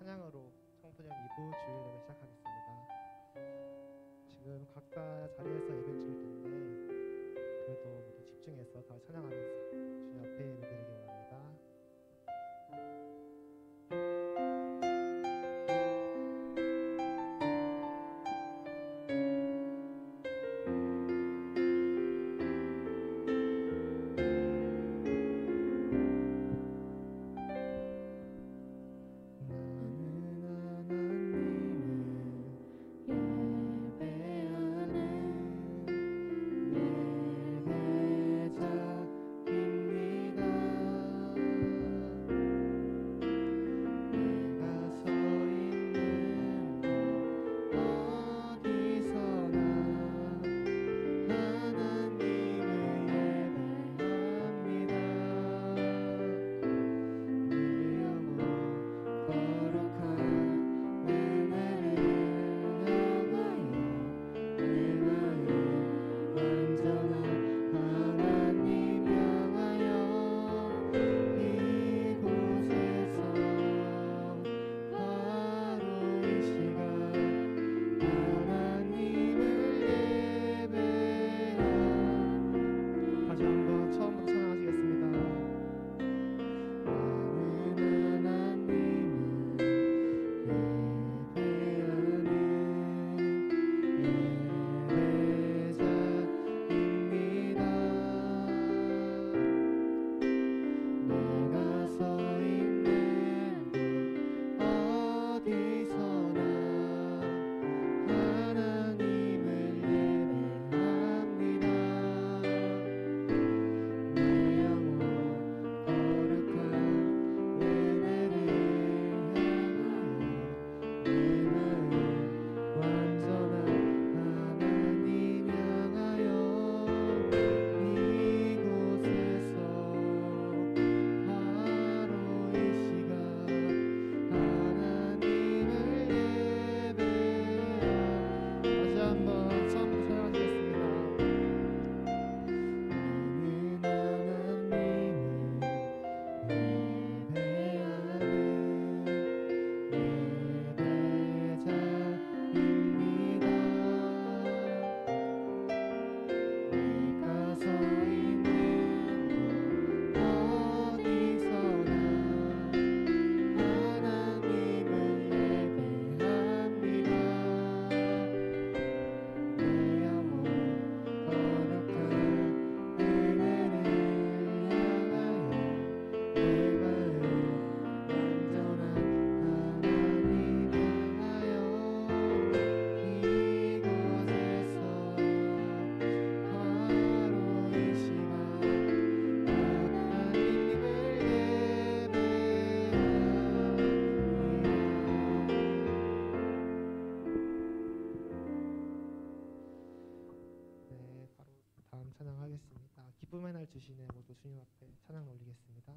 찬양으로 청소년 2부 주일 예배 시작하겠습니다. 지금 각자 자리에서 예배 드릴 텐데 그래도 모두 집중해서 다 찬양하면서 주님 앞에 예배 드리기 원합니다. 예배자 주시네 모두 주님 앞에 찬양 올리겠습니다.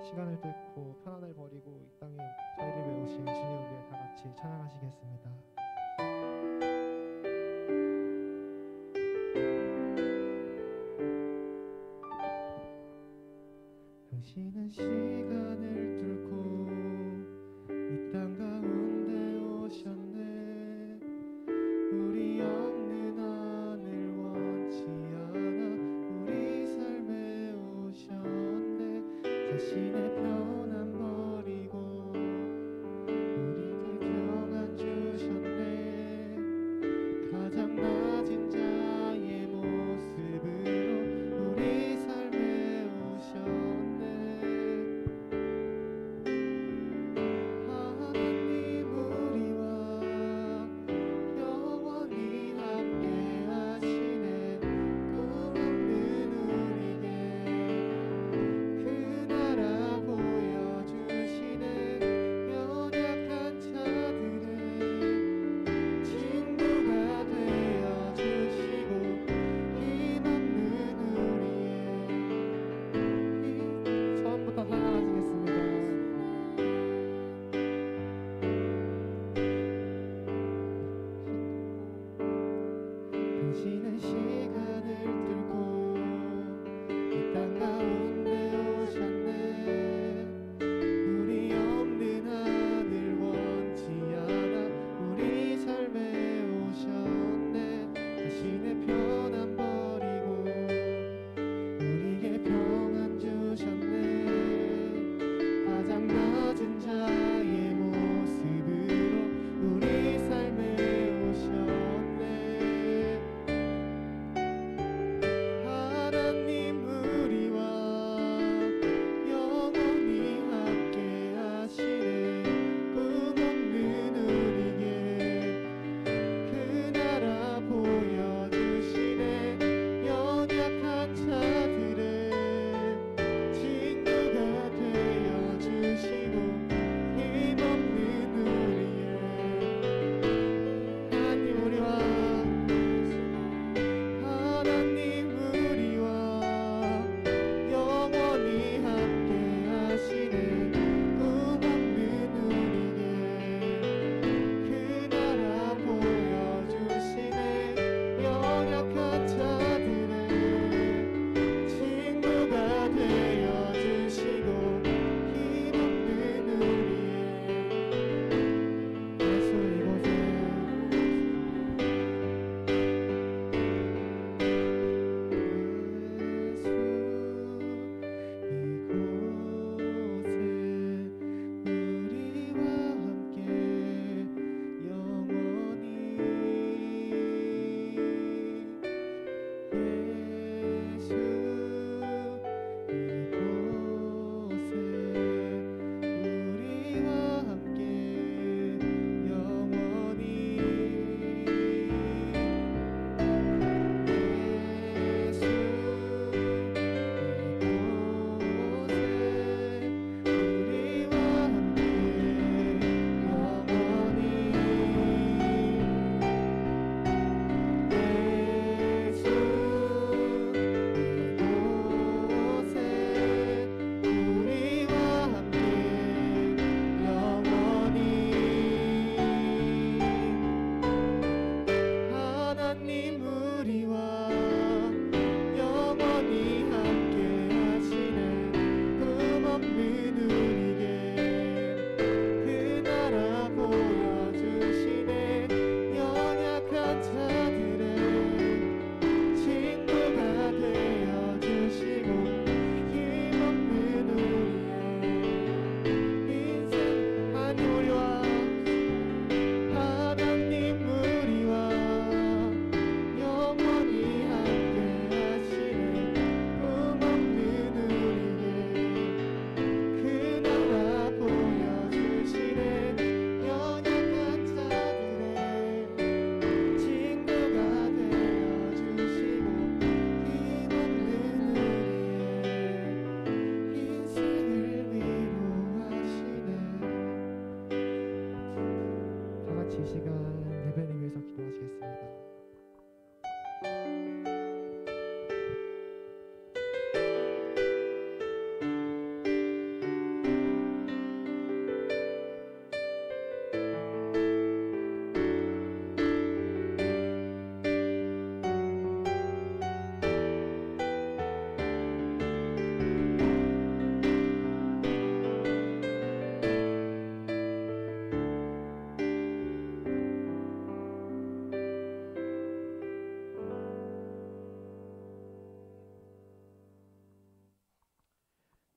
시간을 뚫고 편안을 버리고 이 땅에 저희를 위해 오신 주님을 위해 다 같이 찬양하시겠습니다. 당신은 시간을 뚫고 이 땅 가운데 오셨네. 우리 없는 하늘 원치 않아 우리 삶에 오셨네. 자신의 편안 버리고 우리에게 평안 주셨네. 가장 낮은 자의 모습으로 우리 삶에 오셨네. 하나님 우리와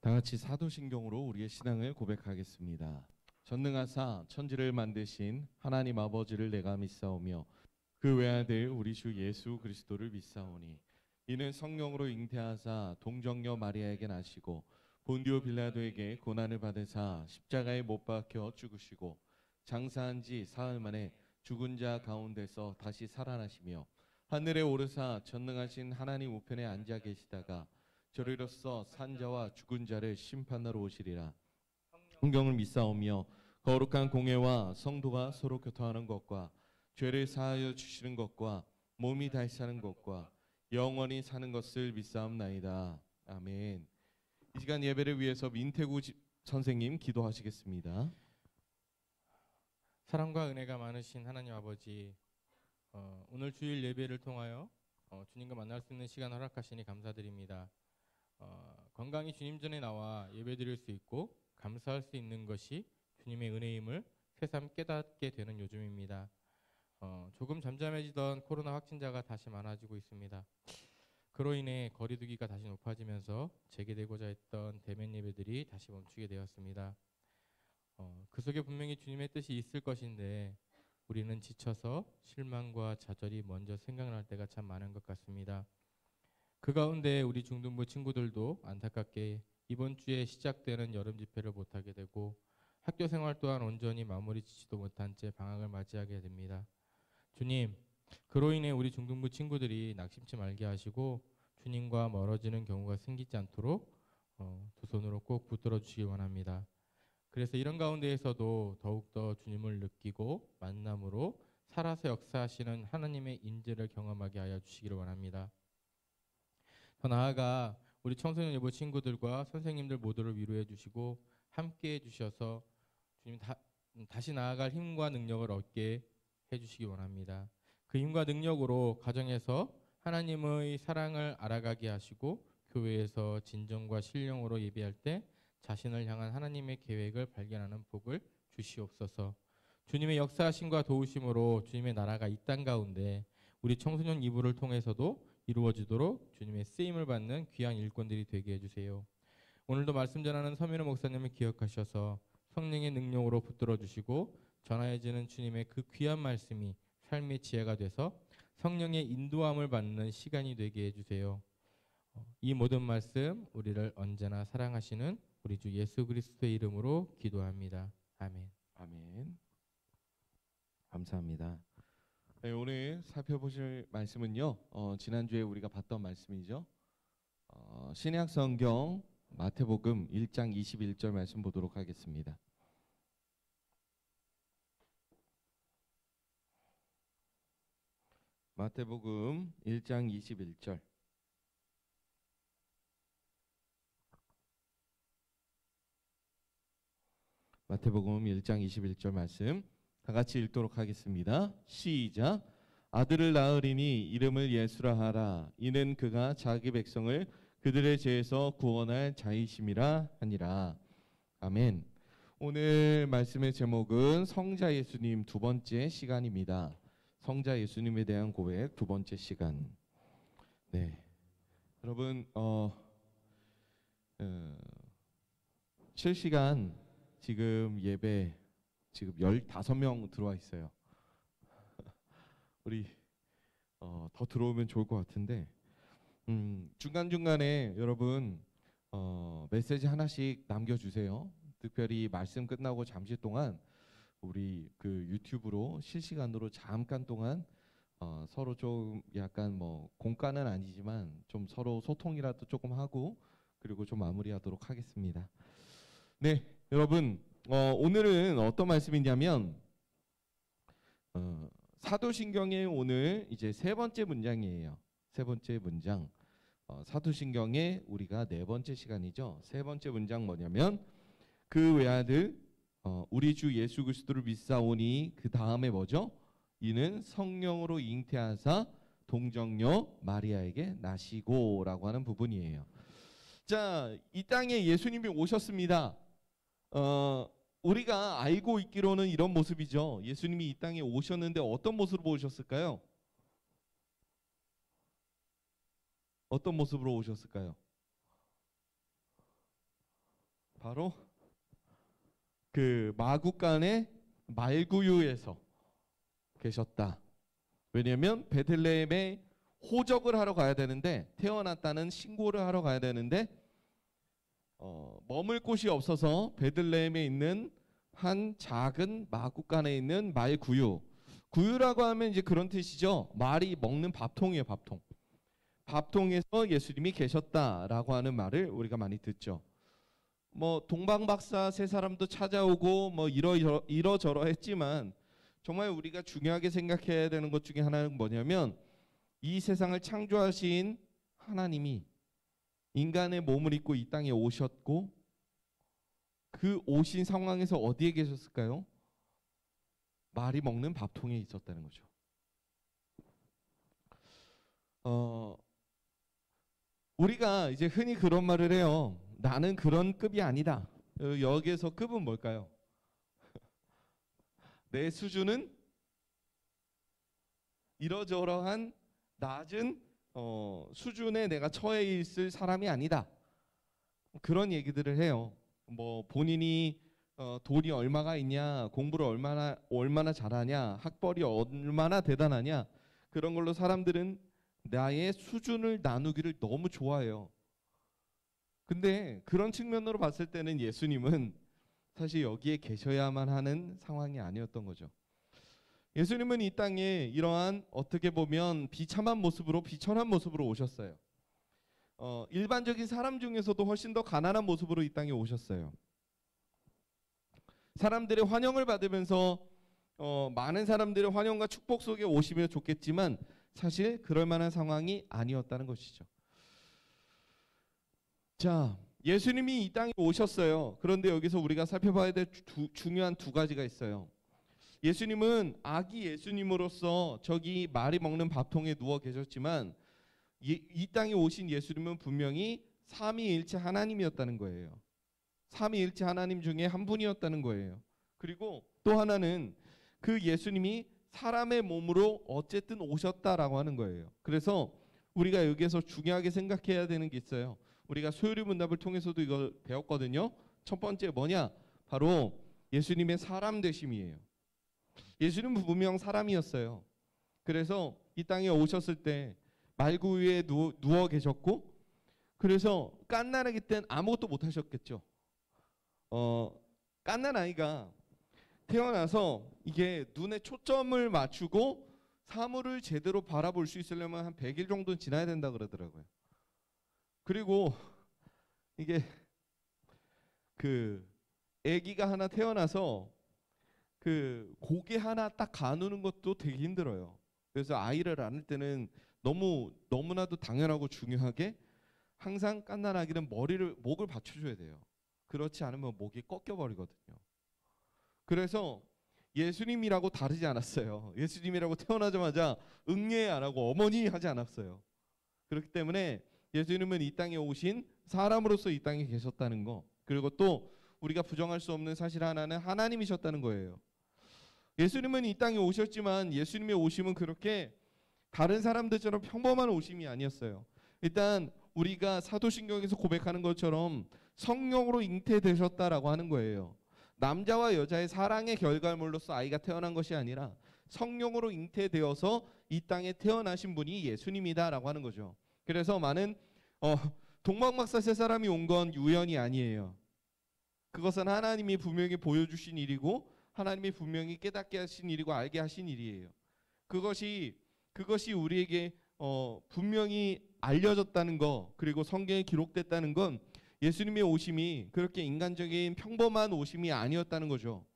다 같이 사도신경으로 우리의 신앙을 고백하겠습니다. 전능하사 천지를 만드신 하나님 아버지를 내가 믿사오며 그 외아들 우리 주 예수 그리스도를 믿사오니 이는 성령으로 잉태하사 동정녀 마리아에게 나시고 본디오 빌라도에게 고난을 받으사 십자가에 못 박혀 죽으시고 장사한 지 사흘 만에 죽은 자 가운데서 다시 살아나시며 하늘에 오르사 전능하신 하나님 우편에 앉아 계시다가 저리로서 산자와 죽은 자를 심판하러 오시리라. 성경을 믿사오며 거룩한 공회와 성도가 서로 교통하는 것과 죄를 사하여 주시는 것과 몸이 다시 사는 것과 영원히 사는 것을 믿사옵나이다. 아멘. 이 시간 예배를 위해서 민태구 선생님 기도하시겠습니다. 사랑과 은혜가 많으신 하나님 아버지, 오늘 주일 예배를 통하여 주님과 만날 수 있는 시간 허락하시니 감사드립니다. 건강히 주님 전에 나와 예배드릴 수 있고 감사할 수 있는 것이 주님의 은혜임을 새삼 깨닫게 되는 요즘입니다. 조금 잠잠해지던 코로나 확진자가 다시 많아지고 있습니다. 그로 인해 거리두기가 다시 높아지면서 재개되고자 했던 대면 예배들이 다시 멈추게 되었습니다. 그 속에 분명히 주님의 뜻이 있을 것인데 우리는 지쳐서 실망과 좌절이 먼저 생각날 때가 참 많은 것 같습니다. 그 가운데 우리 중등부 친구들도 안타깝게 이번 주에 시작되는 여름 집회를 못하게 되고 학교 생활 또한 온전히 마무리 짓지도 못한 채 방학을 맞이하게 됩니다. 주님, 그로 인해 우리 중등부 친구들이 낙심치 말게 하시고 주님과 멀어지는 경우가 생기지 않도록 두 손으로 꼭 붙들어 주시기 원합니다. 그래서 이런 가운데에서도 더욱더 주님을 느끼고 만남으로 살아서 역사하시는 하나님의 인재를 경험하게 하여 주시기를 원합니다. 더 나아가 우리 청소년 예보 친구들과 선생님들 모두를 위로해 주시고 함께 해 주셔서 주님 다시 나아갈 힘과 능력을 얻게 해 주시기 원합니다. 그 힘과 능력으로 가정에서 하나님의 사랑을 알아가게 하시고 교회에서 진정과 신령으로 예배할 때 자신을 향한 하나님의 계획을 발견하는 복을 주시옵소서. 주님의 역사하심과 도우심으로 주님의 나라가 이 땅 가운데 우리 청소년 이부를 통해서도 이루어지도록 주님의 쓰임을 받는 귀한 일꾼들이 되게 해주세요. 오늘도 말씀 전하는 서민호 목사님을 기억하셔서 성령의 능력으로 붙들어 주시고 전하여지는 주님의 그 귀한 말씀이 삶의 지혜가 돼서 성령의 인도함을 받는 시간이 되게 해주세요. 이 모든 말씀 우리를 언제나 사랑하시는 우리 주 예수 그리스도의 이름으로 기도합니다. 아멘. 아멘. 감사합니다. 네, 오늘 살펴보실 말씀은요. 지난주에 우리가 봤던 말씀이죠. 신약 성경 마태복음 1장 21절 말씀 보도록 하겠습니다. 마태복음 1장 21절. 마태복음 1장 21절 말씀 다 같이 읽도록 하겠습니다. 시작. 아들을 낳으리니 이름을 예수라 하라. 이는 그가 자기 백성을 그들의 죄에서 구원할 자이심이라 하니라. 아멘. 오늘 말씀의 제목은 성자 예수님 두 번째 시간입니다. 성자 예수님에 대한 고백 두 번째 시간. 네, 여러분 실시간 지금 예배 지금 15명 들어와 있어요. 우리 더 들어오면 좋을 것 같은데 중간중간에 여러분 메시지 하나씩 남겨주세요. 특별히 말씀 끝나고 잠시 동안 우리 그 유튜브로 실시간으로 잠깐 동안 서로 좀 약간 뭐 공과는 아니지만 좀 서로 소통이라도 조금 하고 그리고 좀 마무리하도록 하겠습니다. 네, 여러분 오늘은 어떤 말씀이냐면 사도신경의 오늘 이제 세 번째 문장이에요. 세 번째 문장. 사도신경의 우리가 네 번째 시간이죠. 세 번째 문장 뭐냐면 그 외아들 우리 주 예수 그리스도를 믿사오니 그 다음에 뭐죠? 이는 성령으로 잉태하사 동정녀 마리아에게 나시고라고 하는 부분이에요. 자, 이 땅에 예수님이 오셨습니다. 우리가 알고 있기로는 이런 모습이죠. 예수님이 이 땅에 오셨는데 어떤 모습으로 오셨을까요? 어떤 모습으로 오셨을까요? 바로 그 마구간의 말구유에서 계셨다. 왜냐하면 베들레헴에 호적을 하러 가야 되는데, 태어났다는 신고를 하러 가야 되는데 머물 곳이 없어서 베들레헴에 있는 한 작은 마구간에 있는 말구유. 구유라고 하면 이제 그런 뜻이죠. 말이 먹는 밥통이에요, 밥통. 밥통에서 예수님이 계셨다라고 하는 말을 우리가 많이 듣죠. 뭐 동방박사 세 사람도 찾아오고 뭐 이러저러 했지만, 정말 우리가 중요하게 생각해야 되는 것 중에 하나는 뭐냐면, 이 세상을 창조하신 하나님이 인간의 몸을 입고 이 땅에 오셨고, 그 오신 상황에서 어디에 계셨을까요? 말이 먹는 밥통에 있었다는 거죠. 우리가 이제 흔히 그런 말을 해요. 나는 그런 급이 아니다. 여기에서 급은 뭘까요? 내 수준은 이러저러한 낮은 수준에 내가 처해 있을 사람이 아니다. 그런 얘기들을 해요. 뭐 본인이 돈이 얼마가 있냐, 공부를 얼마나 잘하냐, 학벌이 얼마나 대단하냐, 그런 걸로 사람들은 나의 수준을 나누기를 너무 좋아해요. 근데 그런 측면으로 봤을 때는 예수님은 사실 여기에 계셔야만 하는 상황이 아니었던 거죠. 예수님은 이 땅에 이러한 어떻게 보면 비참한 모습으로, 비천한 모습으로 오셨어요. 일반적인 사람 중에서도 훨씬 더 가난한 모습으로 이 땅에 오셨어요. 사람들의 환영을 받으면서 많은 사람들의 환영과 축복 속에 오시면 좋겠지만, 사실 그럴 만한 상황이 아니었다는 것이죠. 자, 예수님이 이 땅에 오셨어요. 그런데 여기서 우리가 살펴봐야 될 중요한 두 가지가 있어요. 예수님은 아기 예수님으로서 저기 말이 먹는 밥통에 누워 계셨지만, 이 땅에 오신 예수님은 분명히 삼위일체 하나님이었다는 거예요. 삼위일체 하나님 중에 한 분이었다는 거예요. 그리고 또 하나는 그 예수님이 사람의 몸으로 어쨌든 오셨다라고 하는 거예요. 그래서 우리가 여기에서 중요하게 생각해야 되는 게 있어요. 우리가 소요리 문답을 통해서도 이걸 배웠거든요. 첫 번째 뭐냐? 바로 예수님의 사람 되심이에요. 예수님은 분명 사람이었어요. 그래서 이 땅에 오셨을 때 말구 위에 누워 계셨고, 그래서 갓난아기 때는 아무것도 못 하셨겠죠. 갓난아이가 태어나서 이게 눈에 초점을 맞추고 사물을 제대로 바라볼 수 있으려면 한 100일 정도는 지나야 된다 그러더라고요. 그리고 이게 그 아기가 하나 태어나서 그 고개 하나 딱 가누는 것도 되게 힘들어요. 그래서 아이를 안을 때는 너무나도 당연하고 중요하게 항상 갓난아기는 목을 받쳐줘야 돼요. 그렇지 않으면 목이 꺾여버리거든요. 그래서 예수님이라고 다르지 않았어요. 예수님이라고 태어나자마자 응애 안 하고 어머니 하지 않았어요. 그렇기 때문에 예수님은 이 땅에 오신 사람으로서 이 땅에 계셨다는 거, 그리고 또 우리가 부정할 수 없는 사실 하나는 하나님이셨다는 거예요. 예수님은 이 땅에 오셨지만 예수님의 오심은 그렇게 다른 사람들처럼 평범한 오심이 아니었어요. 일단 우리가 사도신경에서 고백하는 것처럼 성령으로 잉태되셨다라고 하는 거예요. 남자와 여자의 사랑의 결과물로서 아이가 태어난 것이 아니라 성령으로 잉태되어서 이 땅에 태어나신 분이 예수님이다라고 하는 거죠. 그래서 많은 동방박사 세 사람이 온 건 우연이 아니에요. 그것은 하나님이 분명히 보여주신 일이고, 하나님이 분명히 깨닫게 하신 일이고, 알게 하신 일이에요. 그것이 우리에게 분명히 알려졌다는 거, 그리고 성경에 기록됐다는 건 예수님의 오심이 그렇게 인간적인 평범한 오심이 아니었다는 거죠.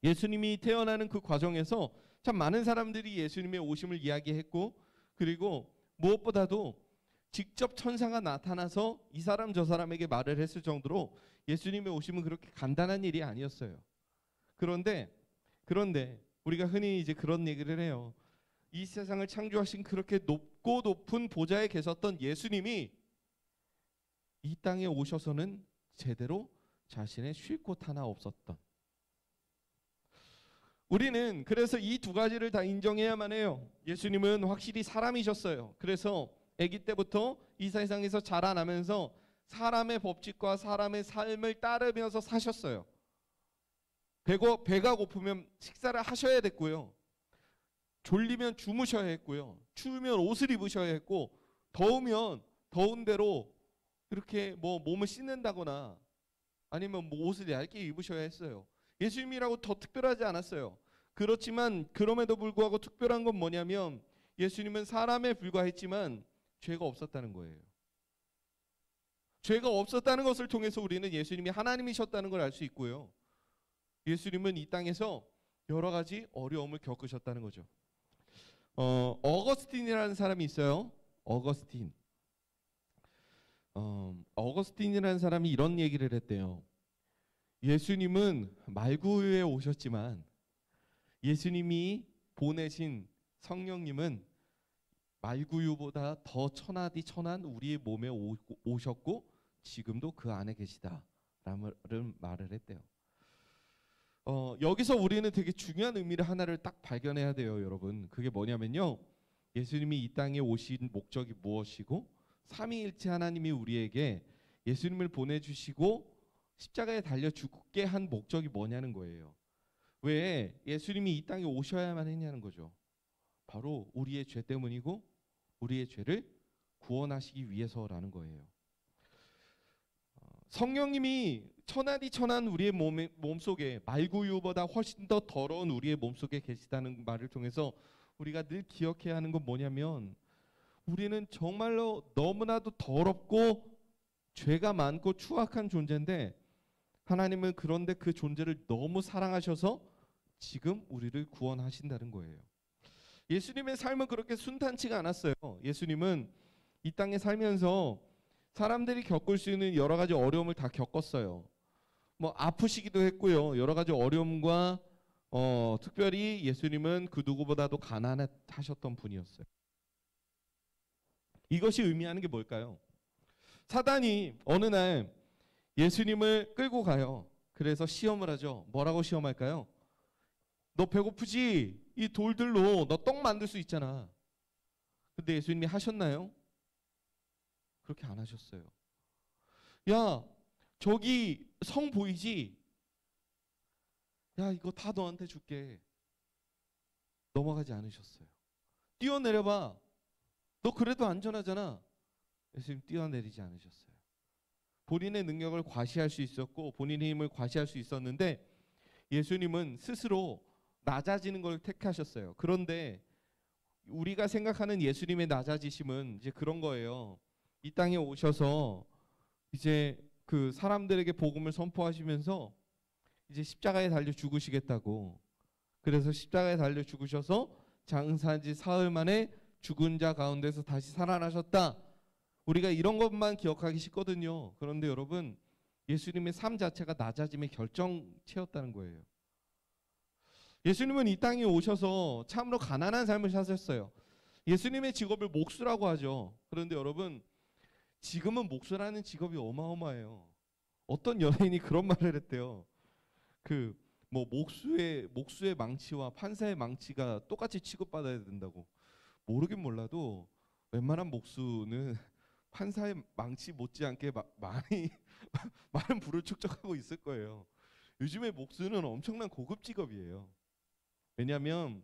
예수님이 태어나는 그 과정에서 참 많은 사람들이 예수님의 오심을 이야기했고, 그리고 무엇보다도 직접 천사가 나타나서 이 사람 저 사람에게 말을 했을 정도로 예수님의 오심은 그렇게 간단한 일이 아니었어요. 그런데 우리가 흔히 이제 그런 얘기를 해요. 이 세상을 창조하신 그렇게 높고 높은 보좌에 계셨던 예수님이 이 땅에 오셔서는 제대로 자신의 쉴 곳 하나 없었던. 우리는 그래서 이 두 가지를 다 인정해야만 해요. 예수님은 확실히 사람이셨어요. 그래서 아기 때부터 이 세상에서 자라나면서 사람의 법칙과 사람의 삶을 따르면서 사셨어요. 배가 고프면 식사를 하셔야 됐고요. 졸리면 주무셔야 했고요. 추우면 옷을 입으셔야 했고, 더우면 더운 대로 이렇게 뭐 몸을 씻는다거나 아니면 뭐 옷을 얇게 입으셔야 했어요. 예수님이라고 더 특별하지 않았어요. 그렇지만 그럼에도 불구하고 특별한 건 뭐냐면 예수님은 사람에 불과했지만 죄가 없었다는 거예요. 죄가 없었다는 것을 통해서 우리는 예수님이 하나님이셨다는 걸 알 수 있고요. 예수님은 이 땅에서 여러 가지 어려움을 겪으셨다는 거죠. 어거스틴이라는 사람이 있어요. 어거스틴이라는 사람이 이런 얘기를 했대요. 예수님은 말구유에 오셨지만 예수님이 보내신 성령님은 말구유보다 더 천하디 천한 우리의 몸에 오셨고 지금도 그 안에 계시다라는 말을 했대요. 여기서 우리는 되게 중요한 의미를 하나를 딱 발견해야 돼요, 여러분. 그게 뭐냐면요, 예수님이 이 땅에 오신 목적이 무엇이고 삼위일체 하나님이 우리에게 예수님을 보내주시고 십자가에 달려 죽게 한 목적이 뭐냐는 거예요. 왜 예수님이 이 땅에 오셔야만 했냐는 거죠. 바로 우리의 죄 때문이고 우리의 죄를 구원하시기 위해서라는 거예요. 성령님이 천하디 천한 우리의 몸속에 말구유보다 훨씬 더 더러운 우리의 몸속에 계시다는 말을 통해서 우리가 늘 기억해야 하는 건 뭐냐면 우리는 정말로 너무나도 더럽고 죄가 많고 추악한 존재인데 하나님은 그런데 그 존재를 너무 사랑하셔서 지금 우리를 구원하신다는 거예요. 예수님의 삶은 그렇게 순탄치가 않았어요. 예수님은 이 땅에 살면서 사람들이 겪을 수 있는 여러 가지 어려움을 다 겪었어요. 뭐 아프시기도 했고요. 여러 가지 어려움과 특별히 예수님은 그 누구보다도 가난하셨던 분이었어요. 이것이 의미하는 게 뭘까요? 사단이 어느 날 예수님을 끌고 가요. 그래서 시험을 하죠. 뭐라고 시험할까요? 너 배고프지? 이 돌들로 너 떡 만들 수 있잖아. 근데 예수님이 하셨나요? 그렇게 안 하셨어요. 야, 저기 성 보이지? 야, 이거 다 너한테 줄게. 넘어가지 않으셨어요. 뛰어내려봐. 너 그래도 안전하잖아. 예수님 뛰어내리지 않으셨어요. 본인의 능력을 과시할 수 있었고 본인의 힘을 과시할 수 있었는데 예수님은 스스로 낮아지는 걸 택하셨어요. 그런데 우리가 생각하는 예수님의 낮아지심은 이제 그런 거예요. 이 땅에 오셔서 이제 그 사람들에게 복음을 선포하시면서 이제 십자가에 달려 죽으시겠다고. 그래서 십자가에 달려 죽으셔서 장사한 지 사흘 만에 죽은 자 가운데서 다시 살아나셨다. 우리가 이런 것만 기억하기 쉽거든요. 그런데 여러분, 예수님의 삶 자체가 낮아짐의 결정체였다는 거예요. 예수님은 이 땅에 오셔서 참으로 가난한 삶을 사셨어요. 예수님의 직업을 목수라고 하죠. 그런데 여러분, 지금은 목수라는 직업이 어마어마해요. 어떤 연예인이 그런 말을 했대요. 그 뭐 목수의 망치와 판사의 망치가 똑같이 취급받아야 된다고. 모르긴 몰라도 웬만한 목수는 판사의 망치 못지않게 많은 부를 축적하고 있을 거예요. 요즘의 목수는 엄청난 고급 직업이에요. 왜냐하면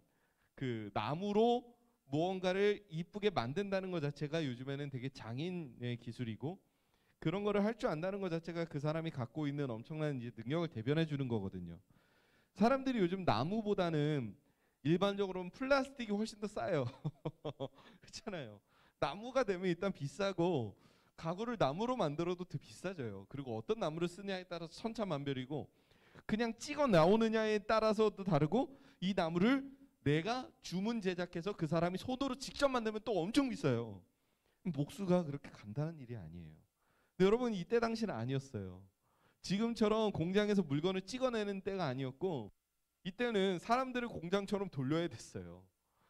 그 나무로 무언가를 이쁘게 만든다는 것 자체가 요즘에는 되게 장인의 기술이고 그런 거를 할 줄 안다는 것 자체가 그 사람이 갖고 있는 엄청난 이제 능력을 대변해 주는 거거든요. 사람들이 요즘 나무보다는 일반적으로는 플라스틱이 훨씬 더 싸요. 그렇잖아요. 나무가 되면 일단 비싸고 가구를 나무로 만들어도 더 비싸져요. 그리고 어떤 나무를 쓰냐에 따라서 천차만별이고 그냥 찍어 나오느냐에 따라서도 다르고 이 나무를 내가 주문 제작해서 그 사람이 손으로 직접 만들면 또 엄청 비싸요. 목수가 그렇게 간단한 일이 아니에요. 근데 여러분 이때 당시는 아니었어요. 지금처럼 공장에서 물건을 찍어내는 때가 아니었고 이때는 사람들을 공장처럼 돌려야 됐어요.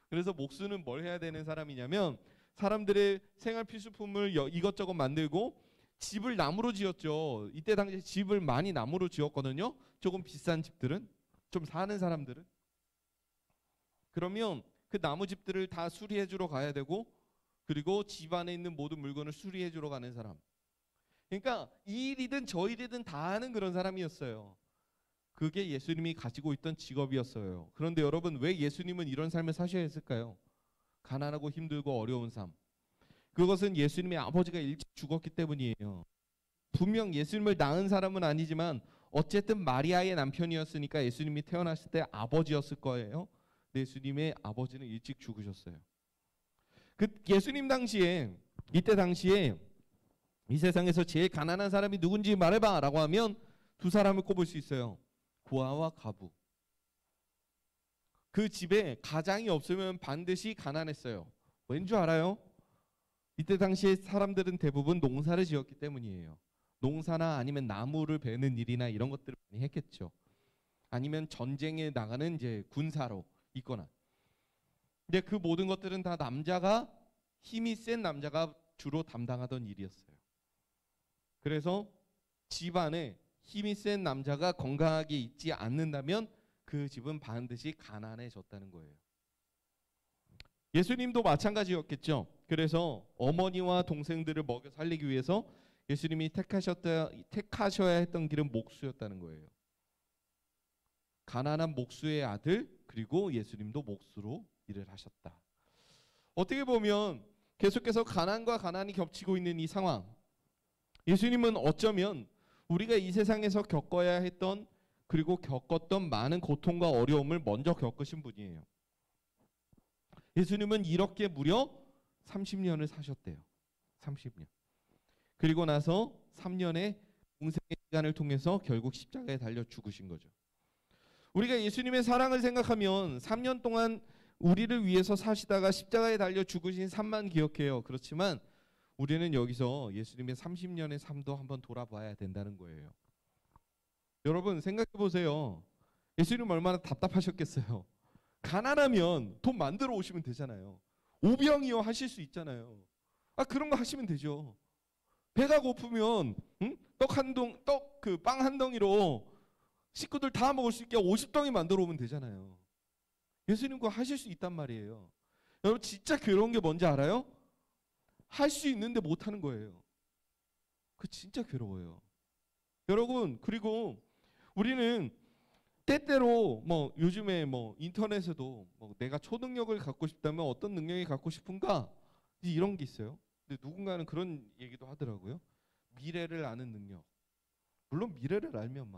그래서 목수는 뭘 해야 되는 사람이냐면 사람들의 생활 필수품을 이것저것 만들고 집을 나무로 지었죠. 이때 당시 집을 많이 나무로 지었거든요. 조금 비싼 집들은, 좀 사는 사람들은. 그러면 그 나무 집들을 다 수리해 주러 가야 되고 그리고 집 안에 있는 모든 물건을 수리해 주러 가는 사람. 그러니까 이 일이든 저 일이든 다 하는 그런 사람이었어요. 그게 예수님이 가지고 있던 직업이었어요. 그런데 여러분, 왜 예수님은 이런 삶을 사셔야 했을까요? 가난하고 힘들고 어려운 삶. 그것은 예수님의 아버지가 일찍 죽었기 때문이에요. 분명 예수님을 낳은 사람은 아니지만 어쨌든 마리아의 남편이었으니까 예수님이 태어났을 때 아버지였을 거예요. 근데 예수님의 아버지는 일찍 죽으셨어요. 그 예수님 당시에, 이때 당시에 이 세상에서 제일 가난한 사람이 누군지 말해봐 라고 하면 두 사람을 꼽을 수 있어요. 고아와 가부. 그 집에 가장이 없으면 반드시 가난했어요. 왠 줄 알아요? 이때 당시에 사람들은 대부분 농사를 지었기 때문이에요. 농사나 아니면 나무를 베는 일이나 이런 것들을 많이 했겠죠. 아니면 전쟁에 나가는 이제 군사로 있거나. 근데 그 모든 것들은 다 남자가, 힘이 센 남자가 주로 담당하던 일이었어요. 그래서 집안에 힘이 센 남자가 건강하게 있지 않는다면 그 집은 반드시 가난해졌다는 거예요. 예수님도 마찬가지였겠죠. 그래서 어머니와 동생들을 먹여 살리기 위해서 예수님이 택하셔야 했던 길은 목수였다는 거예요. 가난한 목수의 아들, 그리고 예수님도 목수로 일을 하셨다. 어떻게 보면 계속해서 가난과 가난이 겹치고 있는 이 상황, 예수님은 어쩌면 우리가 이 세상에서 겪어야 했던, 그리고 겪었던 많은 고통과 어려움을 먼저 겪으신 분이에요. 예수님은 이렇게 무려 30년을 사셨대요. 30년. 그리고 나서 3년의 공생의 시간을 통해서 결국 십자가에 달려 죽으신 거죠. 우리가 예수님의 사랑을 생각하면 3년 동안 우리를 위해서 사시다가 십자가에 달려 죽으신 삶만 기억해요. 그렇지만 우리는 여기서 예수님의 30년의 삶도 한번 돌아봐야 된다는 거예요. 여러분 생각해 보세요. 예수님 얼마나 답답하셨겠어요. 가난하면 돈 만들어 오시면 되잖아요. 오병이어 하실 수 있잖아요. 그런 거 하시면 되죠. 배가 고프면 빵 한 덩이로 식구들 다 먹을 수 있게 50덩이 만들어 오면 되잖아요. 예수님 그거 하실 수 있단 말이에요. 여러분 진짜 괴로운 게 뭔지 알아요? 할 수 있는데 못 하는 거예요. 그 진짜 괴로워요. 여러분, 그리고 우리는 때때로 요즘에 인터넷에도 내가 초능력을 갖고 싶다면 어떤 능력이 갖고 싶은가 이런 게 있어요. 근데 누군가는 그런 얘기도 하더라고요. 미래를 아는 능력. 물론 미래를 알면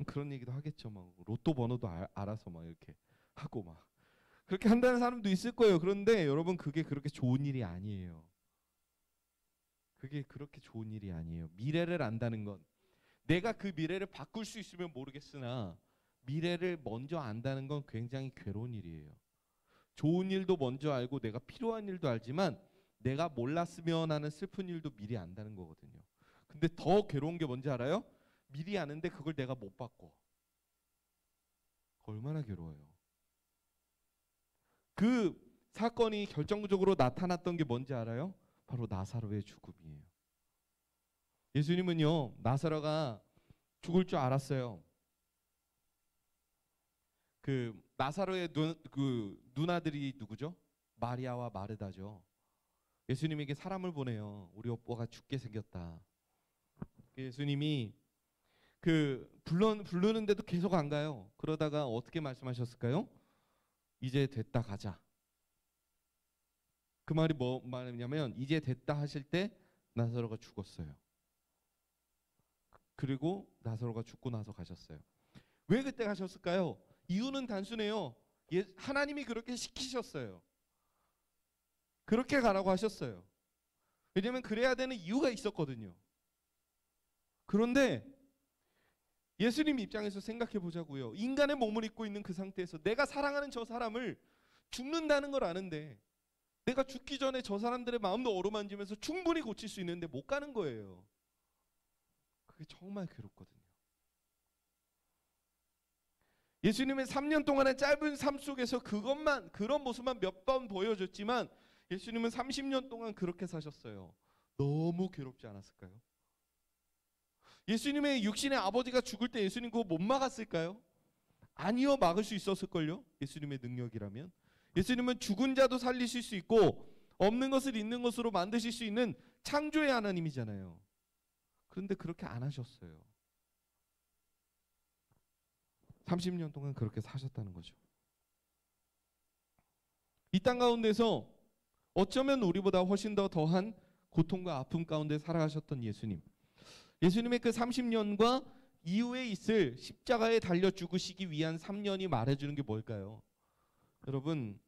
그런 얘기도 하겠죠. 로또 번호도 알아서 이렇게 하고 그렇게 한다는 사람도 있을 거예요. 그런데 여러분 그게 그렇게 좋은 일이 아니에요. 그게 그렇게 좋은 일이 아니에요. 미래를 안다는 건 내가 그 미래를 바꿀 수 있으면 모르겠으나 미래를 먼저 안다는 건 굉장히 괴로운 일이에요. 좋은 일도 먼저 알고 내가 필요한 일도 알지만 내가 몰랐으면 하는 슬픈 일도 미리 안다는 거거든요. 근데 더 괴로운 게 뭔지 알아요? 미리 아는데 그걸 내가 못 바꿔. 얼마나 괴로워요. 그 사건이 결정적으로 나타났던 게 뭔지 알아요? 바로 나사로의 죽음이에요. 예수님은요, 나사로가 죽을 줄 알았어요. 그 나사로의 누나들이 누구죠? 마리아와 마르다죠. 예수님에게 사람을 보내요. 우리 오빠가 죽게 생겼다. 예수님이 부르는데도 계속 안 가요. 그러다가 어떻게 말씀하셨을까요? 이제 됐다 가자. 그 말이 뭐 말이냐면 이제 됐다 하실 때 나사로가 죽었어요. 그리고 나사로가 죽고 나서 가셨어요. 왜 그때 가셨을까요? 이유는 단순해요. 하나님이 그렇게 시키셨어요. 그렇게 가라고 하셨어요. 왜냐하면 그래야 되는 이유가 있었거든요. 그런데 예수님 입장에서 생각해 보자고요. 인간의 몸을 입고 있는 그 상태에서 내가 사랑하는 저 사람을 죽는다는 걸 아는데 내가 죽기 전에 저 사람들의 마음도 어루만지면서 충분히 고칠 수 있는데 못 가는 거예요. 그게 정말 괴롭거든요. 예수님의 3년 동안의 짧은 삶 속에서 그런 모습만 몇 번 보여줬지만 예수님은 30년 동안 그렇게 사셨어요. 너무 괴롭지 않았을까요? 예수님의 육신의 아버지가 죽을 때 예수님 그거 못 막았을까요? 아니요, 막을 수 있었을걸요? 예수님의 능력이라면. 예수님은 죽은 자도 살리실 수 있고 없는 것을 있는 것으로 만드실 수 있는 창조의 하나님이잖아요. 그런데 그렇게 안 하셨어요. 30년 동안 그렇게 사셨다는 거죠. 이 땅 가운데서 어쩌면 우리보다 훨씬 더 더한 고통과 아픔 가운데 살아가셨던 예수님. 예수님의 그 30년과 이후에 있을 십자가에 달려 죽으시기 위한 3년이 말해주는 게 뭘까요? 여러분,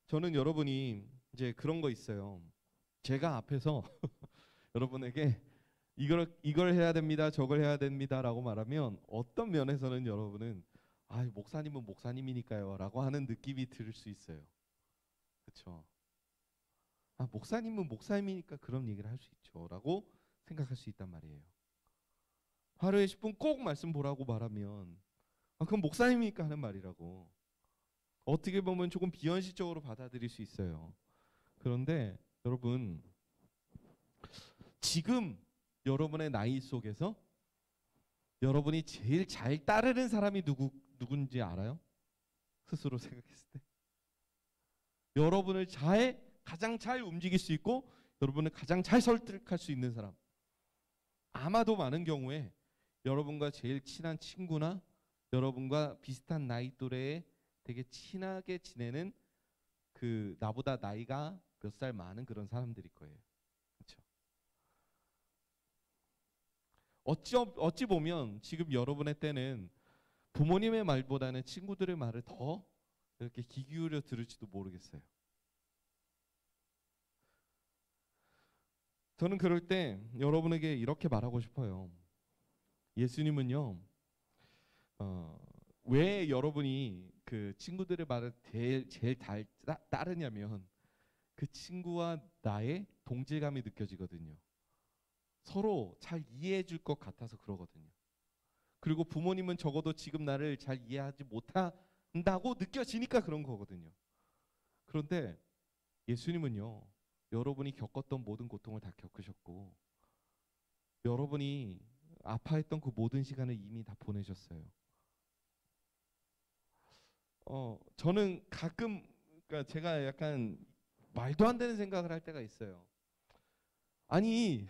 저는 여러분이 이제 그런 거 있어요. 제가 앞에서 여러분에게 이걸 해야 됩니다, 저걸 해야 됩니다라고 말하면 어떤 면에서는 여러분은 목사님은 목사님이니까요라고 하는 느낌이 들 수 있어요. 그렇죠? 목사님은 목사님이니까 그런 얘기를 할 수 있죠라고 생각할 수 있단 말이에요. 하루에 10분 꼭 말씀 보라고 말하면 그건 목사님이니까 하는 말이라고 어떻게 보면 조금 비현실적으로 받아들일 수 있어요. 그런데 여러분, 지금 여러분의 나이 속에서 여러분이 제일 잘 따르는 사람이 누군지 알아요? 스스로 생각했을 때 여러분을 가장 잘 움직일 수 있고 여러분을 가장 잘 설득할 수 있는 사람, 아마도 많은 경우에 여러분과 제일 친한 친구나 여러분과 비슷한 나이 또래에 되게 친하게 지내는 그 나보다 나이가 몇 살 많은 그런 사람들일 거예요. 그렇죠? 어찌 보면 지금 여러분의 때는 부모님의 말보다는 친구들의 말을 더 이렇게 귀 기울여 들을지도 모르겠어요. 저는 그럴 때 여러분에게 이렇게 말하고 싶어요. 예수님은요, 왜 여러분이 그 친구들의 말을 제일 잘 따르냐면 그 친구와 나의 동질감이 느껴지거든요. 서로 잘 이해해 줄 것 같아서 그러거든요. 그리고 부모님은 적어도 지금 나를 잘 이해하지 못한다고 느껴지니까 그런 거거든요. 그런데 예수님은요, 여러분이 겪었던 모든 고통을 다 겪으셨고 여러분이 아파했던 그 모든 시간을 이미 다 보내셨어요. 저는 가끔 그러니까 제가 약간 말도 안 되는 생각을 할 때가 있어요. 아니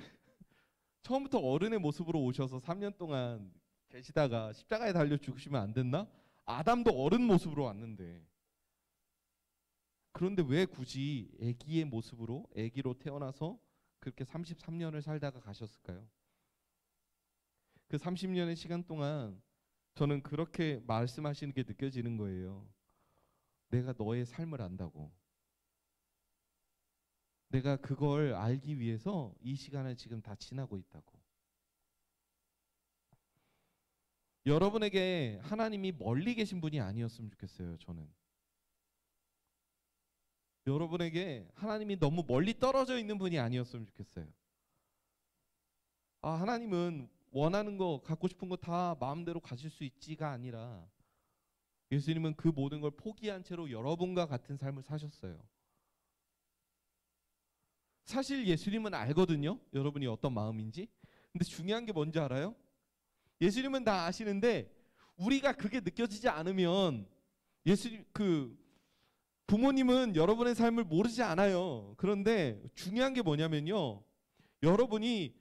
처음부터 어른의 모습으로 오셔서 3년 동안 계시다가 십자가에 달려 죽으시면 안 됐나? 아담도 어른 모습으로 왔는데 그런데 왜 굳이 아기의 모습으로 아기로 태어나서 그렇게 33년을 살다가 가셨을까요? 그 30년의 시간 동안 저는 그렇게 말씀하시는 게 느껴지는 거예요. 내가 너의 삶을 안다고. 내가 그걸 알기 위해서 이 시간을 지금 다 지나고 있다고. 여러분에게 하나님이 멀리 계신 분이 아니었으면 좋겠어요. 저는 여러분에게 하나님이 너무 멀리 떨어져 있는 분이 아니었으면 좋겠어요. 하나님은 원하는 거, 갖고 싶은 거 다 마음대로 가질 수 있지가 아니라 예수님은 그 모든 걸 포기한 채로 여러분과 같은 삶을 사셨어요. 사실 예수님은 알거든요. 여러분이 어떤 마음인지. 근데 중요한 게 뭔지 알아요? 예수님은 다 아시는데 우리가 그게 느껴지지 않으면 부모님은 여러분의 삶을 모르지 않아요. 그런데 중요한 게 뭐냐면요. 여러분이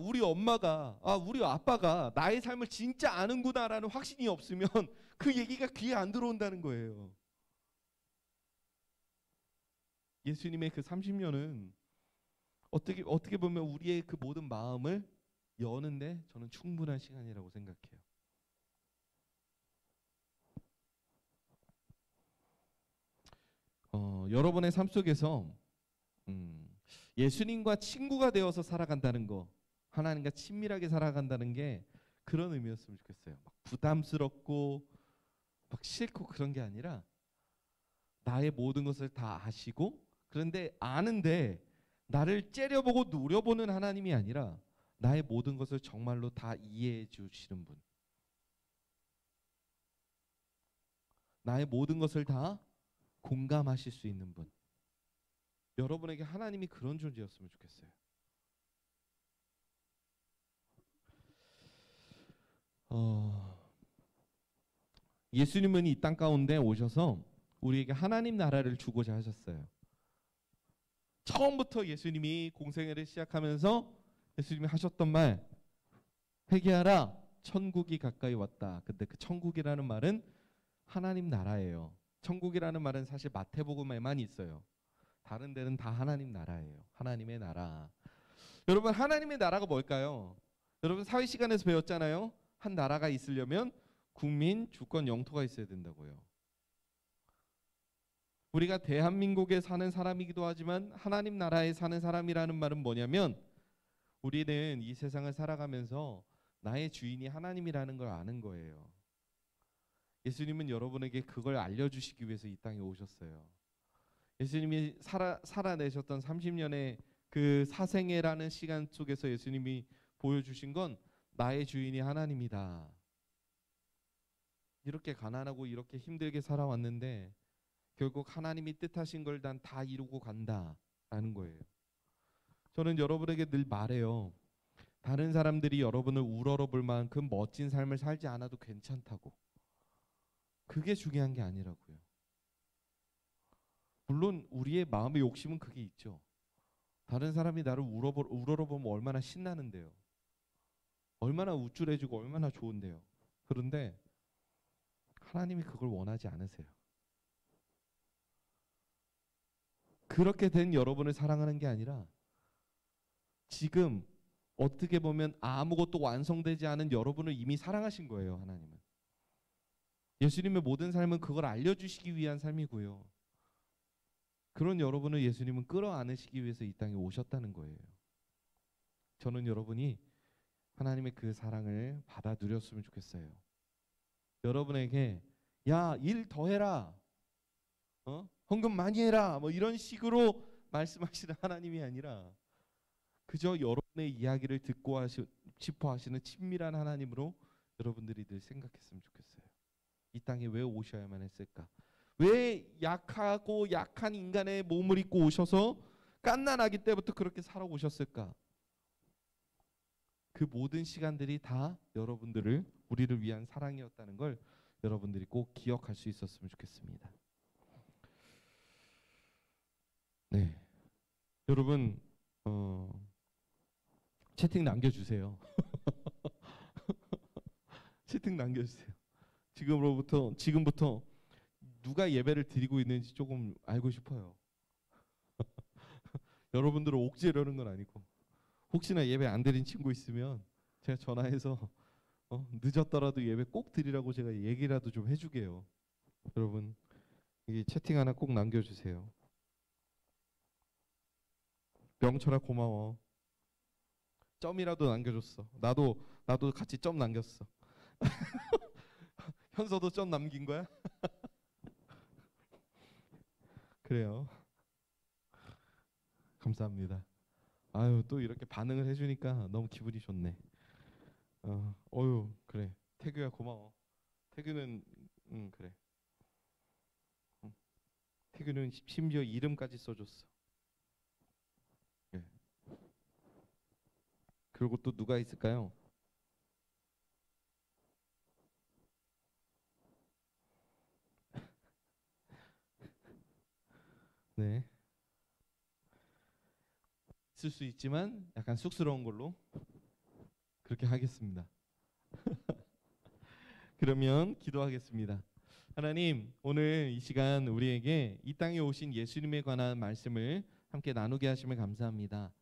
우리 엄마가, 우리 아빠가 나의 삶을 진짜 아는구나라는 확신이 없으면 그 얘기가 귀에 안 들어온다는 거예요. 예수님의 그 30년은 어떻게 보면 우리의 그 모든 마음을 여는데 저는 충분한 시간이라고 생각해요. 여러분의 삶 속에서 예수님과 친구가 되어서 살아간다는 거, 하나님과 친밀하게 살아간다는 게 그런 의미였으면 좋겠어요. 막 부담스럽고 막 싫고 그런 게 아니라 나의 모든 것을 다 아시고 그런데 아는데 나를 째려보고 노려보는 하나님이 아니라 나의 모든 것을 정말로 다 이해해 주시는 분. 나의 모든 것을 다 공감하실 수 있는 분. 여러분에게 하나님이 그런 존재였으면 좋겠어요. 예수님은 이 땅 가운데 오셔서 우리에게 하나님 나라를 주고자 하셨어요. 처음부터 예수님이 공생애를 시작하면서 예수님이 하셨던 말, 회개하라, 천국이 가까이 왔다. 근데 그 천국이라는 말은 하나님 나라예요. 천국이라는 말은 사실 마태복음에만 있어요. 다른 데는 다 하나님 나라예요. 하나님의 나라. 여러분, 하나님의 나라가 뭘까요? 여러분, 사회 시간에서 배웠잖아요. 한 나라가 있으려면 국민, 주권, 영토가 있어야 된다고요. 우리가 대한민국에 사는 사람이기도 하지만 하나님 나라에 사는 사람이라는 말은 뭐냐면, 우리는 이 세상을 살아가면서 나의 주인이 하나님이라는 걸 아는 거예요. 예수님은 여러분에게 그걸 알려주시기 위해서 이 땅에 오셨어요. 예수님이 살아내셨던 30년의 그 사생애라는 시간 속에서 예수님이 보여주신 건 나의 주인이 하나님이다. 이렇게 가난하고 이렇게 힘들게 살아왔는데 결국 하나님이 뜻하신 걸 난 다 이루고 간다라는 거예요. 저는 여러분에게 늘 말해요. 다른 사람들이 여러분을 우러러볼 만큼 멋진 삶을 살지 않아도 괜찮다고. 그게 중요한 게 아니라고요. 물론 우리의 마음의 욕심은 그게 있죠. 다른 사람이 나를 우러러보면 얼마나 신나는데요. 얼마나 우쭐해지고 얼마나 좋은데요. 그런데 하나님이 그걸 원하지 않으세요. 그렇게 된 여러분을 사랑하는 게 아니라 지금 어떻게 보면 아무것도 완성되지 않은 여러분을 이미 사랑하신 거예요. 하나님은. 예수님의 모든 삶은 그걸 알려주시기 위한 삶이고요. 그런 여러분을 예수님은 끌어안으시기 위해서 이 땅에 오셨다는 거예요. 저는 여러분이 하나님의 그 사랑을 받아 누렸으면 좋겠어요. 여러분에게 야, 일 더 해라, 헌금 많이 해라, 뭐 이런 식으로 말씀하시는 하나님이 아니라 그저 여러분의 이야기를 듣고 싶어 하시는 친밀한 하나님으로 여러분들이 늘 생각했으면 좋겠어요. 이 땅에 왜 오셔야만 했을까? 왜 약하고 약한 인간의 몸을 입고 오셔서 갓난아기 때부터 그렇게 살아오셨을까? 그 모든 시간들이 다 여러분들을, 우리를 위한 사랑이었다는 걸 여러분들이 꼭 기억할 수 있었으면 좋겠습니다. 네, 여러분 채팅 남겨주세요. 채팅 남겨주세요. 지금부터 누가 예배를 드리고 있는지 조금 알고 싶어요. 여러분들을 옥죄려는 건 아니고 혹시나 예배 안 드린 친구 있으면 제가 전화해서 늦었더라도 예배 꼭 드리라고 제가 얘기라도 좀 해주게요. 여러분, 이 채팅 하나 꼭 남겨주세요. 명철아 고마워. 점이라도 남겨줬어. 나도 같이 점 남겼어. 현서도 점 남긴 거야? 그래요. 감사합니다. 아유, 또 이렇게 반응을 해주니까 너무 기분이 좋네. 어유, 그래. 태규야 고마워. 태규는 그래. 태규는 심지어 이름까지 써줬어. 예. 그리고 또 누가 있을까요? 네. 있을 수 있지만 약간 쑥스러운 걸로 그렇게 하겠습니다. 그러면 기도하겠습니다. 하나님, 오늘 이 시간 우리에게 이 땅에 오신 예수님에 관한 말씀을 함께 나누게 하심을 감사합니다.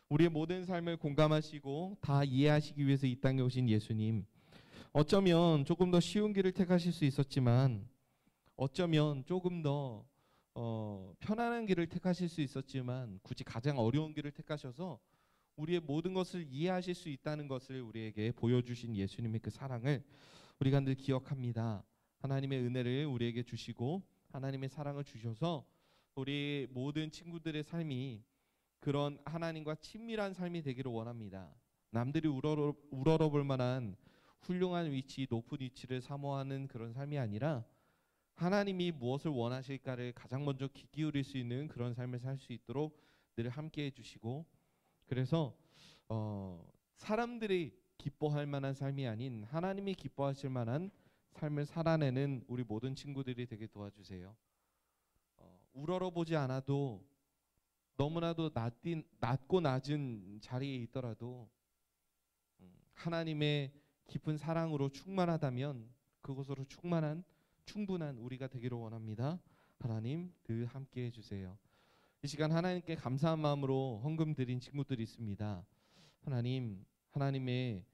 우리의 모든 삶을 공감하시고 다 이해하시기 위해서 이 땅에 오신 예수님, 어쩌면 조금 더 쉬운 길을 택하실 수 있었지만 어쩌면 조금 더 편안한 길을 택하실 수 있었지만 굳이 가장 어려운 길을 택하셔서 우리의 모든 것을 이해하실 수 있다는 것을 우리에게 보여주신 예수님의 그 사랑을 우리가 늘 기억합니다. 하나님의 은혜를 우리에게 주시고 하나님의 사랑을 주셔서 우리 모든 친구들의 삶이 그런 하나님과 친밀한 삶이 되기를 원합니다. 남들이 우러러볼 만한 훌륭한 위치, 높은 위치를 사모하는 그런 삶이 아니라 하나님이 무엇을 원하실까를 가장 먼저 귀 기울일 수 있는 그런 삶을 살 수 있도록 늘 함께해 주시고, 그래서 사람들이 기뻐할 만한 삶이 아닌 하나님이 기뻐하실 만한 삶을 살아내는 우리 모든 친구들이 되게 도와주세요. 우러러보지 않아도 너무나도 낮고 낮은 자리에 있더라도 하나님의 깊은 사랑으로 충만하다면 그것으로 충분한 우리가 되기를 원합니다. 하나님 늘 함께 해주세요. 이 시간 하나님께 감사한 마음으로 헌금 드린 친구들이 있습니다. 하나님의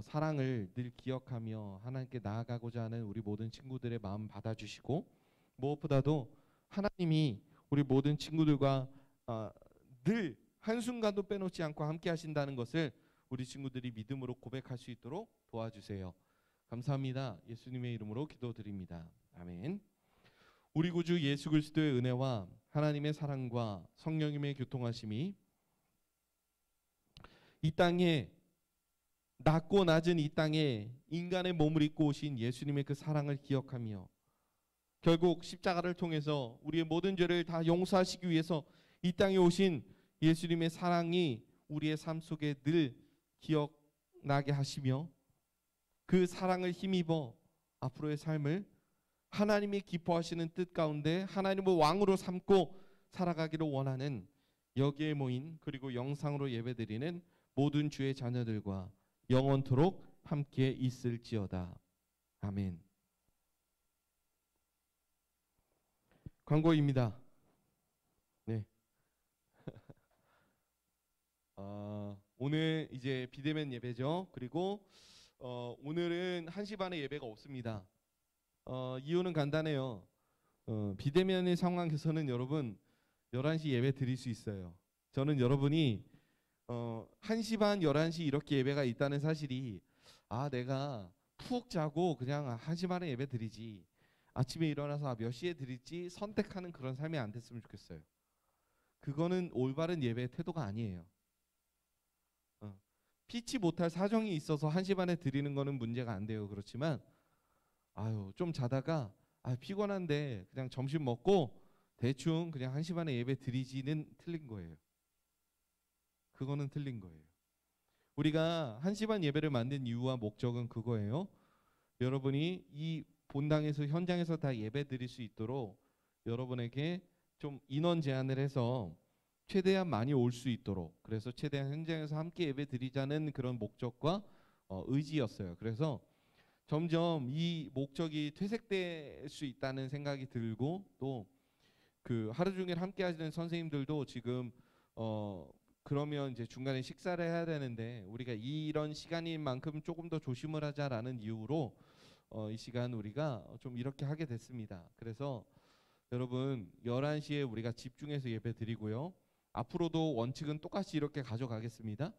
사랑을 늘 기억하며 하나님께 나아가고자 하는 우리 모든 친구들의 마음 받아주시고, 무엇보다도 하나님이 우리 모든 친구들과 늘 한순간도 빼놓지 않고 함께 하신다는 것을 우리 친구들이 믿음으로 고백할 수 있도록 도와주세요. 감사합니다. 예수님의 이름으로 기도드립니다. 아멘. 우리 구주 예수 그리스도의 은혜와 하나님의 사랑과 성령님의 교통하심이 이 땅에, 낮고 낮은 이 땅에 인간의 몸을 입고 오신 예수님의 그 사랑을 기억하며 결국 십자가를 통해서 우리의 모든 죄를 다 용서하시기 위해서 이 땅에 오신 예수님의 사랑이 우리의 삶 속에 늘 기억나게 하시며 그 사랑을 힘입어 앞으로의 삶을 하나님이 기뻐하시는 뜻 가운데 하나님을 왕으로 삼고 살아가기를 원하는 여기에 모인, 그리고 영상으로 예배드리는 모든 주의 자녀들과 영원토록 함께 있을지어다. 아멘. 광고입니다. 네. 오늘 이제 비대면 예배죠. 그리고 오늘은 1시 반에 예배가 없습니다. 이유는 간단해요. 비대면의 상황에서는 여러분 11시 예배 드릴 수 있어요. 저는 여러분이 1시 반, 11시 이렇게 예배가 있다는 사실이 내가 푹 자고 그냥 1시 반에 예배 드리지, 아침에 일어나서 몇 시에 드릴지 선택하는 그런 삶이 안 됐으면 좋겠어요. 그거는 올바른 예배의 태도가 아니에요. 피치 못할 사정이 있어서 1시 반에 드리는 거는 문제가 안 돼요. 그렇지만 좀 자다가 피곤한데 그냥 점심 먹고 대충 그냥 1시 반에 예배 드리지는 틀린 거예요. 그거는 틀린 거예요. 우리가 1시 반 예배를 만든 이유와 목적은 그거예요. 여러분이 이 본당에서, 현장에서 다 예배 드릴 수 있도록 여러분에게 좀 인원 제한을 해서 최대한 많이 올 수 있도록, 그래서 최대한 현장에서 함께 예배 드리자는 그런 목적과 의지였어요. 그래서 점점 이 목적이 퇴색될 수 있다는 생각이 들고, 또 그 하루 종일 함께 하시는 선생님들도 지금 그러면 이제 중간에 식사를 해야 되는데 우리가 이런 시간인 만큼 조금 더 조심을 하자라는 이유로 이 시간 우리가 좀 이렇게 하게 됐습니다. 그래서 여러분 11시에 우리가 집중해서 예배 드리고요. 앞으로도 원칙은 똑같이 이렇게 가져가겠습니다.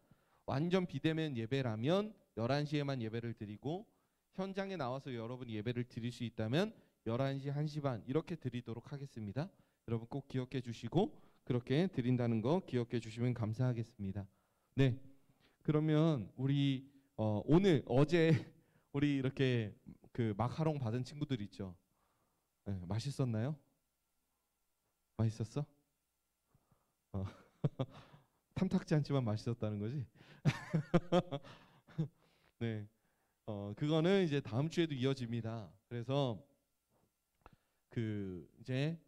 완전 비대면 예배라면 11시에만 예배를 드리고, 현장에 나와서 여러분이 예배를 드릴 수 있다면 11시, 1시 반 이렇게 드리도록 하겠습니다. 여러분 꼭 기억해 주시고 그렇게 드린다는 거 기억해 주시면 감사하겠습니다. 네, 그러면 우리 어제 우리 이렇게 그 마카롱 받은 친구들 있죠. 네, 맛있었나요? 맛있었어? 탐탁지 않지만 맛있었다는 거지. 네, 그거는 이제 다음 주에도 이어집니다. 그래서 그 이제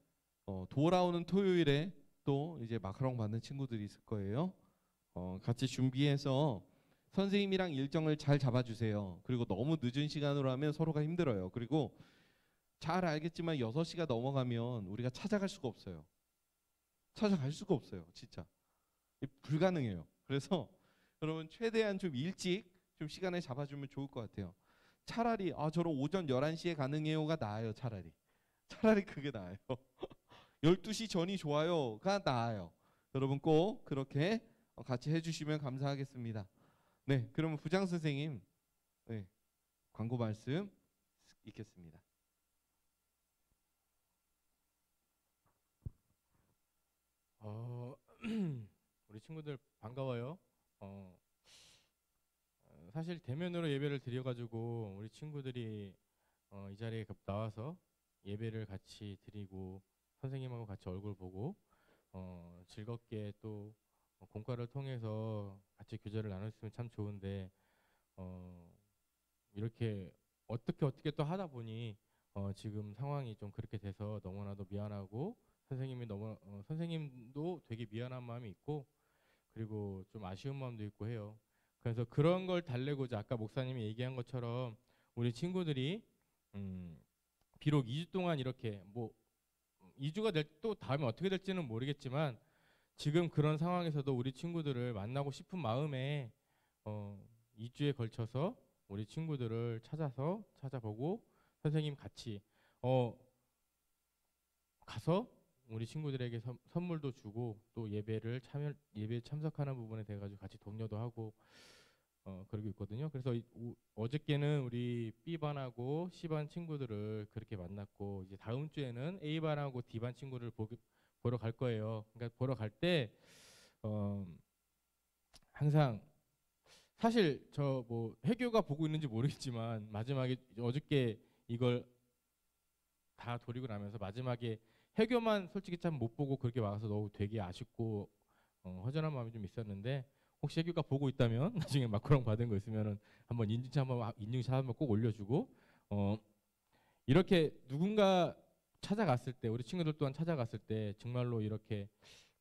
돌아오는 토요일에 또 이제 마카롱 받는 친구들이 있을 거예요. 같이 준비해서 선생님이랑 일정을 잘 잡아주세요. 그리고 너무 늦은 시간으로 하면 서로가 힘들어요. 그리고 잘 알겠지만 6시가 넘어가면 우리가 찾아갈 수가 없어요. 찾아갈 수가 없어요. 진짜 불가능해요. 그래서 여러분 최대한 좀 일찍 좀 시간을 잡아주면 좋을 것 같아요. 차라리 저는 오전 11시에 가능해요가 나아요. 차라리 그게 나아요. 12시 전이 좋아요가 나아요. 여러분 꼭 그렇게 같이 해주시면 감사하겠습니다. 네, 그러면 부장 선생님, 네, 광고 말씀 읽겠습니다. 우리 친구들 반가워요. 사실 대면으로 예배를 드려가지고 우리 친구들이 이 자리에 나와서 예배를 같이 드리고 선생님하고 같이 얼굴 보고 즐겁게 또 공과를 통해서 같이 교제를 나눴으면 참 좋은데 이렇게 어떻게 또 하다 보니 지금 상황이 좀 그렇게 돼서 너무나도 미안하고 선생님이 너무 선생님도 되게 미안한 마음이 있고 그리고 좀 아쉬운 마음도 있고 해요. 그래서 그런 걸 달래고자 아까 목사님이 얘기한 것처럼 우리 친구들이 비록 2주 동안 이렇게 뭐 2주가 될 또 다음에 어떻게 될지는 모르겠지만 지금 그런 상황에서도 우리 친구들을 만나고 싶은 마음에 2주에 걸쳐서 우리 친구들을 찾아보고 선생님 같이 가서 우리 친구들에게 선물도 주고 또 예배에 참석하는 부분에 대해 가지고 같이 독려도 하고 그러고 있거든요. 그래서 어저께는 우리 B반하고 C반 친구들을 그렇게 만났고 이제 다음 주에는 A반하고 D반 친구를 보러 갈 거예요. 그러니까 보러 갈 때 항상 사실 저 뭐 해교가 보고 있는지 모르겠지만 마지막에 어저께 이걸 다 돌리고 나면서 마지막에 해교만 솔직히 참 못 보고 그렇게 와서 너무 되게 아쉽고 허전한 마음이 좀 있었는데 혹시 해교가 보고 있다면 나중에 마크롱 받은 거 있으면은 한번 인증샷 한번 꼭 올려주고 이렇게 누군가 찾아갔을 때 우리 친구들 또한 찾아갔을 때 정말로 이렇게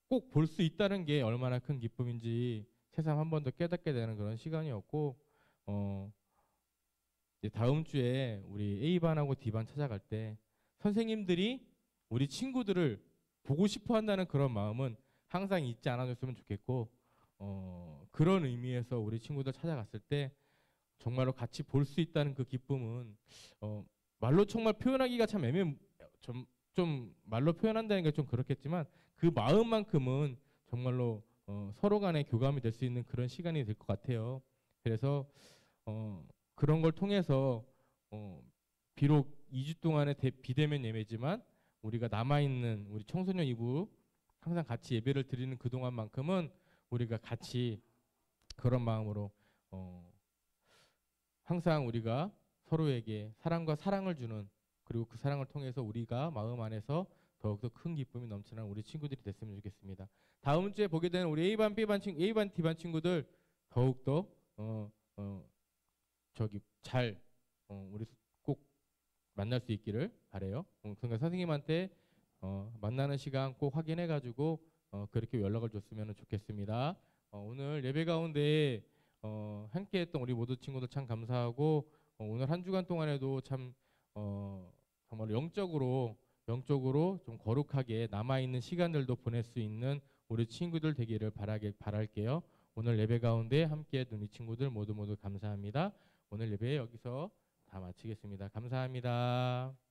꼭 볼 수 있다는 게 얼마나 큰 기쁨인지 새삼 한 번 더 깨닫게 되는 그런 시간이었고 이제 다음 주에 우리 A반하고 D반 찾아갈 때 선생님들이 우리 친구들을 보고 싶어 한다는 그런 마음은 항상 잊지 않아줬으면 좋겠고 그런 의미에서 우리 친구들 찾아갔을 때 정말로 같이 볼 수 있다는 그 기쁨은 말로 정말 표현하기가 참 좀 말로 표현한다는 게 좀 그렇겠지만 그 마음만큼은 정말로 서로 간에 교감이 될 수 있는 그런 시간이 될 것 같아요. 그래서 그런 걸 통해서 비록 2주 동안의 비대면 예배지만 우리가 남아있는 우리 청소년 이부 항상 같이 예배를 드리는 그동안만큼은 우리가 같이 그런 마음으로 항상 우리가 서로에게 사랑과 사랑을 주는 그리고 그 사랑을 통해서 우리가 마음 안에서 더욱더 큰 기쁨이 넘치는 우리 친구들이 됐으면 좋겠습니다. 다음 주에 보게 되는 우리 A반, B반 친구, A반, D반 친구들 더욱더 우리 꼭 만날 수 있기를 바래요. 그러니까 선생님한테 만나는 시간 꼭 확인해가지고 그렇게 연락을 줬으면 좋겠습니다. 오늘 예배 가운데 함께했던 우리 모두 친구들 참 감사하고 오늘 한 주간 동안에도 참 정말 영적으로 좀 거룩하게 남아있는 시간들도 보낼 수 있는 우리 친구들 되기를 바랄게요. 오늘 예배 가운데 함께했던 우리 친구들 모두 감사합니다. 오늘 예배 여기서 다 마치겠습니다. 감사합니다.